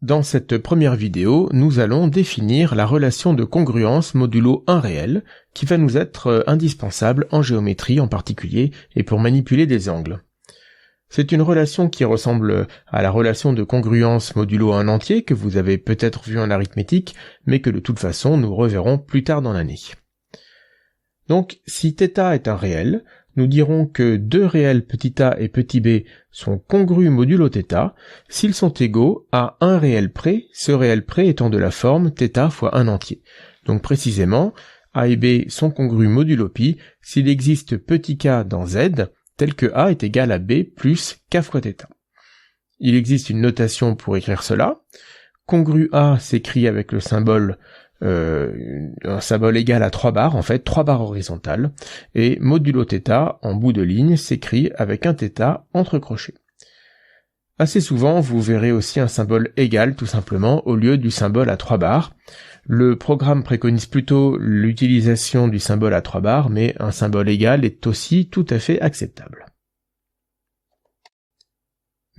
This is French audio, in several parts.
Dans cette première vidéo, nous allons définir la relation de congruence modulo 1 réel, qui va nous être indispensable en géométrie en particulier et pour manipuler des angles. C'est une relation qui ressemble à la relation de congruence modulo 1 entier que vous avez peut-être vu en arithmétique, mais que de toute façon nous reverrons plus tard dans l'année. Donc, si θ est un réel, nous dirons que deux réels petit a et petit b sont congrus modulo θ s'ils sont égaux à un réel près, ce réel près étant de la forme θ fois 1 entier. Donc précisément, a et b sont congrus modulo π s'il existe petit k dans z, tel que a est égal à b plus k fois θ. Il existe une notation pour écrire cela. Congru a s'écrit avec le symbole un symbole égal à 3 barres, en fait 3 barres horizontales, et modulo θ en bout de ligne s'écrit avec un θ entre crochets. Assez souvent, vous verrez aussi un symbole égal tout simplement au lieu du symbole à 3 barres. Le programme préconise plutôt l'utilisation du symbole à 3 barres, mais un symbole égal est aussi tout à fait acceptable.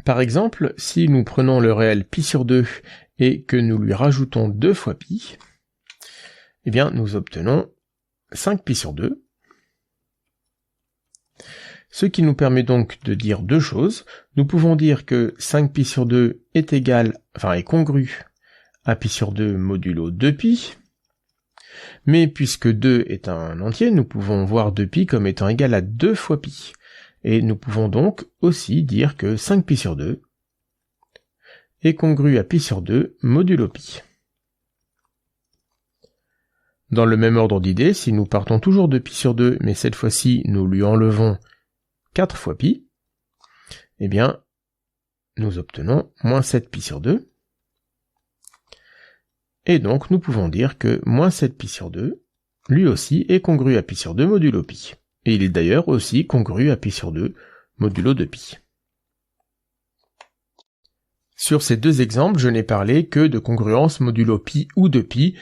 Par exemple, si nous prenons le réel π sur 2 et que nous lui rajoutons 2 fois π, eh bien, nous obtenons 5π sur 2, ce qui nous permet donc de dire deux choses. Nous pouvons dire que 5π sur 2 est congru à π sur 2 modulo 2π, mais puisque 2 est un entier, nous pouvons voir 2π comme étant égal à 2 fois π, et nous pouvons donc aussi dire que 5π sur 2 est congru à π sur 2 modulo π. Dans le même ordre d'idée, si nous partons toujours de π sur 2, mais cette fois-ci nous lui enlevons 4 fois π, eh bien, nous obtenons moins 7π sur 2. Et donc, nous pouvons dire que moins 7π sur 2, lui aussi, est congru à π sur 2 modulo π. Et il est d'ailleurs aussi congru à π sur 2 modulo 2π. Sur ces deux exemples, je n'ai parlé que de congruence modulo π ou 2π.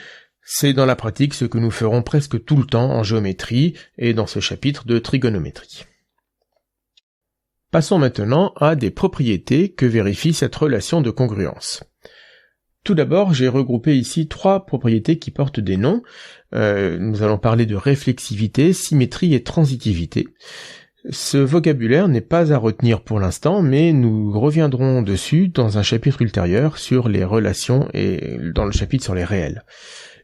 C'est dans la pratique ce que nous ferons presque tout le temps en géométrie et dans ce chapitre de trigonométrie. Passons maintenant à des propriétés que vérifie cette relation de congruence. Tout d'abord, j'ai regroupé ici 3 propriétés qui portent des noms. Nous allons parler de réflexivité, symétrie et transitivité. Ce vocabulaire n'est pas à retenir pour l'instant, mais nous reviendrons dessus dans un chapitre ultérieur sur les relations et dans le chapitre sur les réels.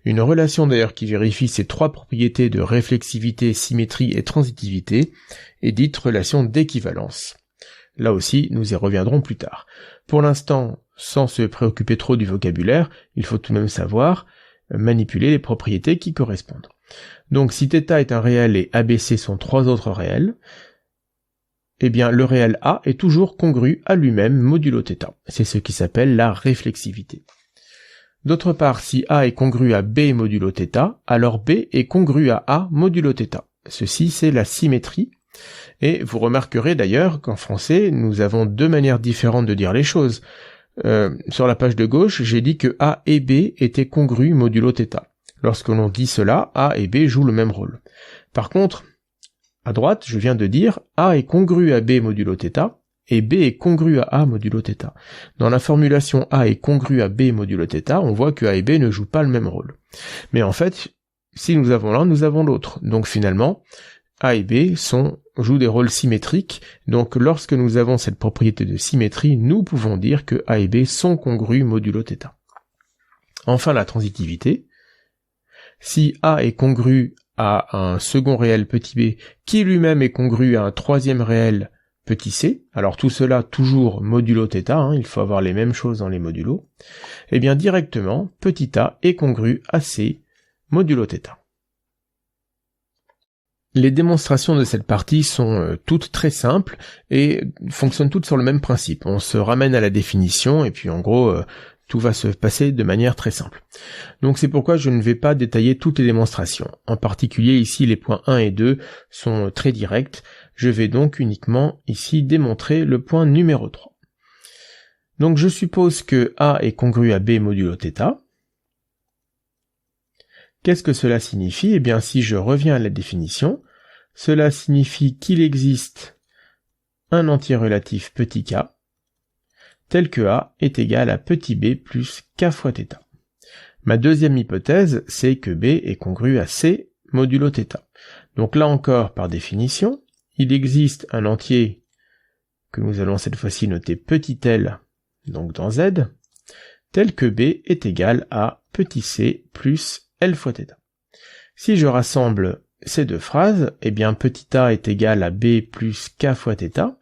Une relation d'ailleurs qui vérifie ces 3 propriétés de réflexivité, symétrie et transitivité est dite relation d'équivalence. Là aussi, nous y reviendrons plus tard. Pour l'instant, sans se préoccuper trop du vocabulaire, il faut tout de même savoir manipuler les propriétés qui correspondent. Donc si θ est un réel et ABC sont 3 autres réels, eh bien le réel A est toujours congru à lui-même modulo θ. C'est ce qui s'appelle la réflexivité. D'autre part, si A est congru à B modulo θ, alors B est congru à A modulo θ. Ceci, c'est la symétrie. Et vous remarquerez d'ailleurs qu'en français, nous avons 2 manières différentes de dire les choses. Sur la page de gauche, j'ai dit que A et B étaient congrus modulo θ. Lorsque l'on dit cela, A et B jouent le même rôle. Par contre, à droite, je viens de dire A est congru à B modulo θ, et B est congru à A modulo θ. Dans la formulation A est congru à B modulo θ, on voit que A et B ne jouent pas le même rôle. Mais en fait, si nous avons l'un, nous avons l'autre. Donc finalement, A et B jouent des rôles symétriques. Donc lorsque nous avons cette propriété de symétrie, nous pouvons dire que A et B sont congrus modulo θ. Enfin, la transitivité. Si A est congru à un second réel petit b, qui lui-même est congru à un troisième réel petit c, alors tout cela toujours modulo θ, il faut avoir les mêmes choses dans les modulos, et bien directement, petit a est congru à c modulo θ. Les démonstrations de cette partie sont toutes très simples et fonctionnent toutes sur le même principe. On se ramène à la définition et puis en gros, tout va se passer de manière très simple. Donc c'est pourquoi je ne vais pas détailler toutes les démonstrations. En particulier ici les points 1 et 2 sont très directs. Je vais donc uniquement ici démontrer le point numéro 3. Donc je suppose que A est congru à B modulo θ. Qu'est-ce que cela signifie? Eh bien si je reviens à la définition, cela signifie qu'il existe un entier relatif petit k tel que A est égal à petit b plus k fois θ. Ma deuxième hypothèse, c'est que B est congru à C modulo θ. Donc là encore, par définition, il existe un entier que nous allons cette fois-ci noter petit l, donc dans Z, tel que B est égal à petit c plus L fois θ. Si je rassemble ces deux phrases, eh bien petit a est égal à B plus K fois θ,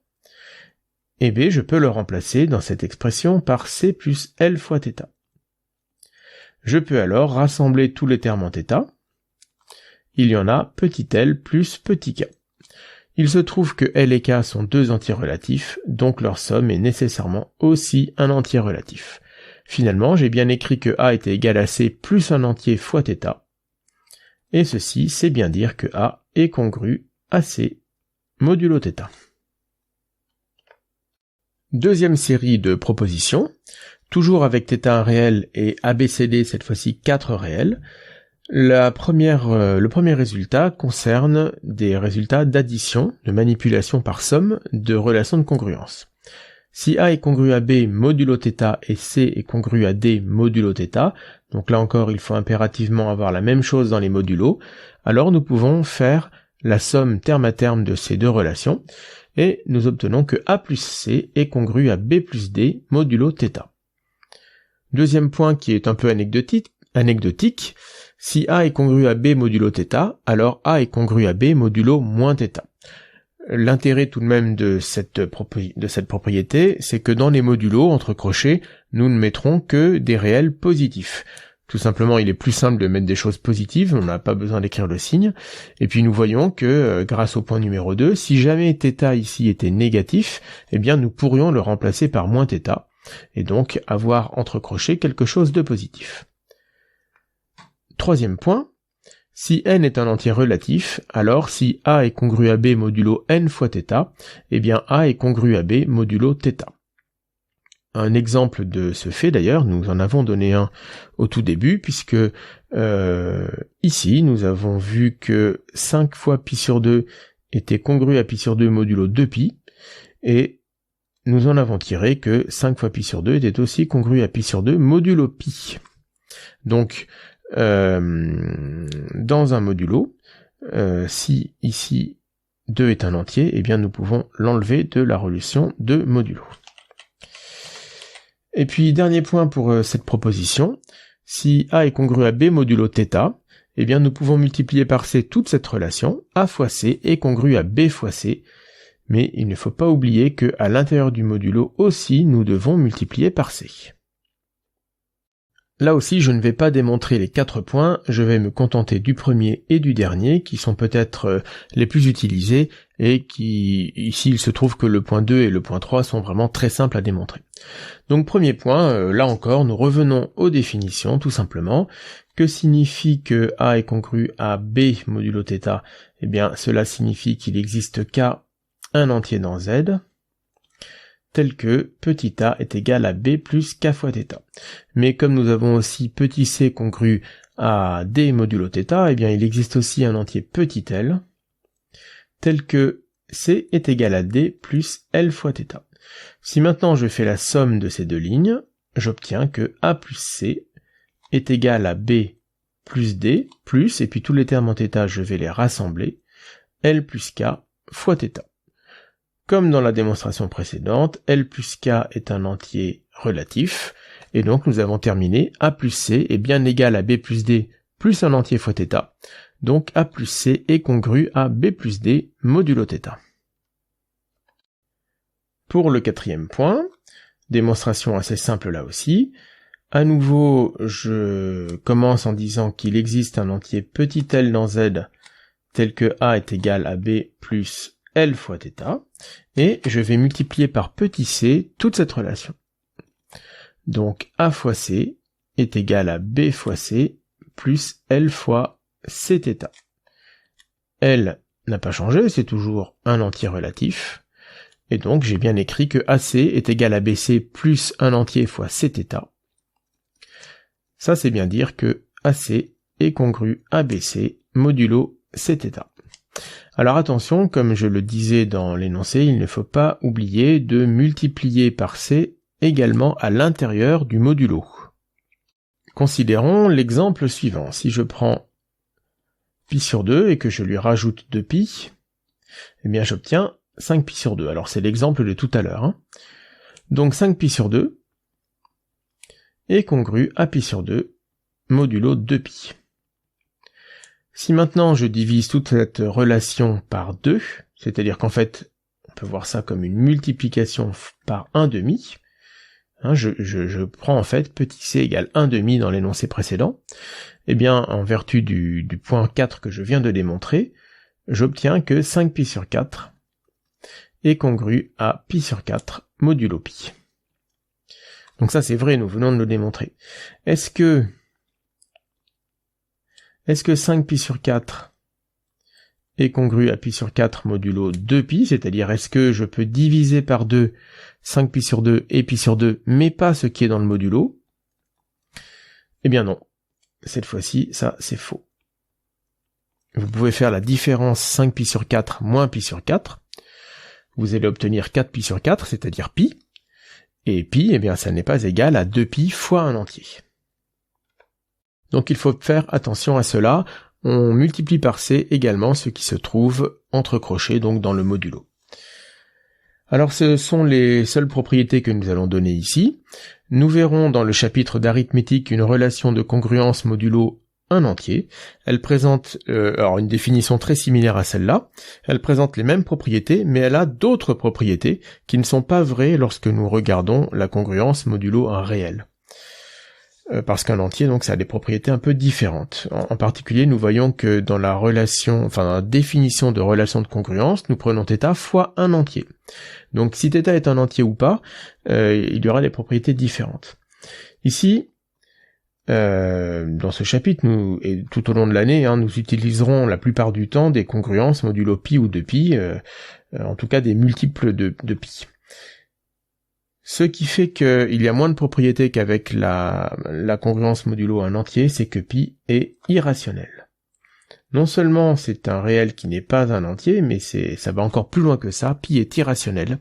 et B je peux le remplacer dans cette expression par C plus L fois θ. Je peux alors rassembler tous les termes en θ. Il y en a petit l plus petit k. Il se trouve que L et K sont deux entiers relatifs, donc leur somme est nécessairement aussi un entier relatif. Finalement, j'ai bien écrit que A était égal à C plus un entier fois θ, et ceci, c'est bien dire que A est congru à C modulo θ. Deuxième série de propositions, toujours avec θ réel et ABCD, cette fois-ci 4 réels. Le premier résultat concerne des résultats d'addition, de manipulation par somme, de relations de congruence. Si A est congru à B modulo θ et C est congru à D modulo θ, donc là encore il faut impérativement avoir la même chose dans les modulos, alors nous pouvons faire la somme terme à terme de ces deux relations, et nous obtenons que A plus C est congru à B plus D modulo θ. Deuxième point qui est un peu anecdotique, si A est congru à B modulo θ, alors A est congru à B modulo moins θ. L'intérêt tout de même de cette propriété, c'est que dans les modulos, entre crochets, nous ne mettrons que des réels positifs. Tout simplement, il est plus simple de mettre des choses positives, on n'a pas besoin d'écrire le signe. Et puis nous voyons que, grâce au point numéro 2, si jamais θ ici était négatif, eh bien nous pourrions le remplacer par moins θ, et donc avoir entre crochets quelque chose de positif. Troisième point, si n est un entier relatif, alors si A est congru à B modulo n fois θ, eh bien A est congru à B modulo θ. Un exemple de ce fait d'ailleurs, nous en avons donné un au tout début, puisque ici nous avons vu que 5 fois pi sur 2 était congru à pi sur 2 modulo 2pi, et nous en avons tiré que 5 fois pi sur 2 était aussi congru à pi sur 2 modulo pi. Donc, dans un modulo, si ici 2 est un entier, eh bien nous pouvons l'enlever de la relation de modulo. Et puis dernier point pour cette proposition, si A est congru à B modulo θ, eh bien nous pouvons multiplier par C toute cette relation, A fois C est congru à B fois C, mais il ne faut pas oublier que à l'intérieur du modulo aussi nous devons multiplier par C. Là aussi, je ne vais pas démontrer les 4 points, je vais me contenter du premier et du dernier, qui sont peut-être les plus utilisés, et qui, ici, il se trouve que le point 2 et le point 3 sont vraiment très simples à démontrer. Donc, premier point, là encore, nous revenons aux définitions, tout simplement. Que signifie que A est congru à B modulo θ? Eh bien, cela signifie qu'il existe qu'un entier dans Z, tel que petit a est égal à b plus k fois θ. Mais comme nous avons aussi petit c congru à d modulo θ, eh bien il existe aussi un entier petit l, tel que c est égal à d plus l fois θ. Si maintenant je fais la somme de ces deux lignes, j'obtiens que a plus c est égal à b plus d, plus, et puis tous les termes en θ je vais les rassembler, l plus k fois θ. Comme dans la démonstration précédente, L plus K est un entier relatif, et donc nous avons terminé A plus C est bien égal à B plus D plus un entier fois θ, donc A plus C est congru à B plus D modulo θ. Pour le quatrième point, démonstration assez simple là aussi, à nouveau je commence en disant qu'il existe un entier petit l dans Z tel que A est égal à B plus L fois θ, et je vais multiplier par petit c toute cette relation. Donc A fois C est égal à B fois C plus L fois Cθ. L n'a pas changé, c'est toujours un entier relatif, et donc j'ai bien écrit que AC est égal à BC plus un entier fois Cθ. Ça c'est bien dire que AC est congru à BC modulo Cθ. Alors attention, comme je le disais dans l'énoncé, il ne faut pas oublier de multiplier par C également à l'intérieur du modulo. Considérons l'exemple suivant. Si je prends pi sur 2 et que je lui rajoute 2pi, eh bien j'obtiens 5pi sur 2. Alors c'est l'exemple de tout à l'heure. Hein. Donc 5pi sur 2 est congru à pi sur 2 modulo 2pi. Si maintenant je divise toute cette relation par 2, c'est-à-dire qu'en fait, on peut voir ça comme une multiplication par 1/2, hein, je prends en fait petit c égale 1/2 dans l'énoncé précédent, eh bien en vertu du point 4 que je viens de démontrer, j'obtiens que 5pi sur 4 est congru à pi sur 4 modulo pi. Donc ça c'est vrai, nous venons de le démontrer. Est-ce que 5pi sur 4 est congru à pi sur 4 modulo 2pi, c'est-à-dire est-ce que je peux diviser par 2 5pi sur 2 et pi sur 2, mais pas ce qui est dans le modulo? Eh bien non. Cette fois-ci, ça c'est faux. Vous pouvez faire la différence 5pi sur 4 moins pi sur 4. Vous allez obtenir 4pi sur 4, c'est-à-dire pi. Et pi, eh bien ça n'est pas égal à 2pi fois un entier. Donc il faut faire attention à cela, on multiplie par c également ce qui se trouve entre crochets, donc dans le modulo. Alors ce sont les seules propriétés que nous allons donner ici. Nous verrons dans le chapitre d'arithmétique une relation de congruence modulo un entier. Elle présente alors une définition très similaire à celle-là. Elle présente les mêmes propriétés, mais elle a d'autres propriétés qui ne sont pas vraies lorsque nous regardons la congruence modulo un réel. Parce qu'un entier, donc, ça a des propriétés un peu différentes. En particulier, nous voyons que dans la relation, enfin, dans la définition de relation de congruence, nous prenons θ fois un entier. Donc, si θ est un entier ou pas, il y aura des propriétés différentes. Ici, dans ce chapitre, et tout au long de l'année, hein, nous utiliserons la plupart du temps des congruences modulo pi ou 2pi, en tout cas des multiples de pi. Ce qui fait qu'il y a moins de propriétés qu'avec la congruence modulo un entier, c'est que pi est irrationnel. Non seulement c'est un réel qui n'est pas un entier, mais ça va encore plus loin que ça, pi est irrationnel.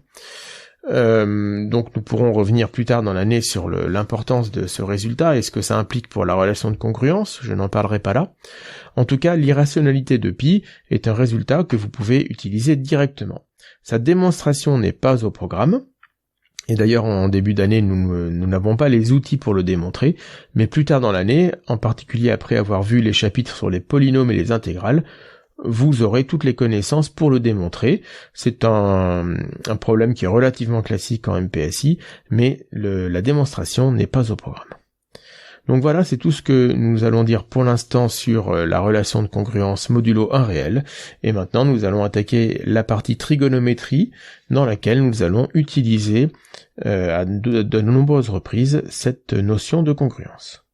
Donc nous pourrons revenir plus tard dans l'année sur l'importance de ce résultat et ce que ça implique pour la relation de congruence, je n'en parlerai pas là. En tout cas, l'irrationalité de pi est un résultat que vous pouvez utiliser directement. Sa démonstration n'est pas au programme, et d'ailleurs en début d'année nous n'avons pas les outils pour le démontrer, mais plus tard dans l'année, en particulier après avoir vu les chapitres sur les polynômes et les intégrales, vous aurez toutes les connaissances pour le démontrer. C'est un problème qui est relativement classique en MPSI, mais la démonstration n'est pas au programme. Donc voilà, c'est tout ce que nous allons dire pour l'instant sur la relation de congruence modulo un réel, et maintenant nous allons attaquer la partie trigonométrie, dans laquelle nous allons utiliser à de nombreuses reprises cette notion de congruence.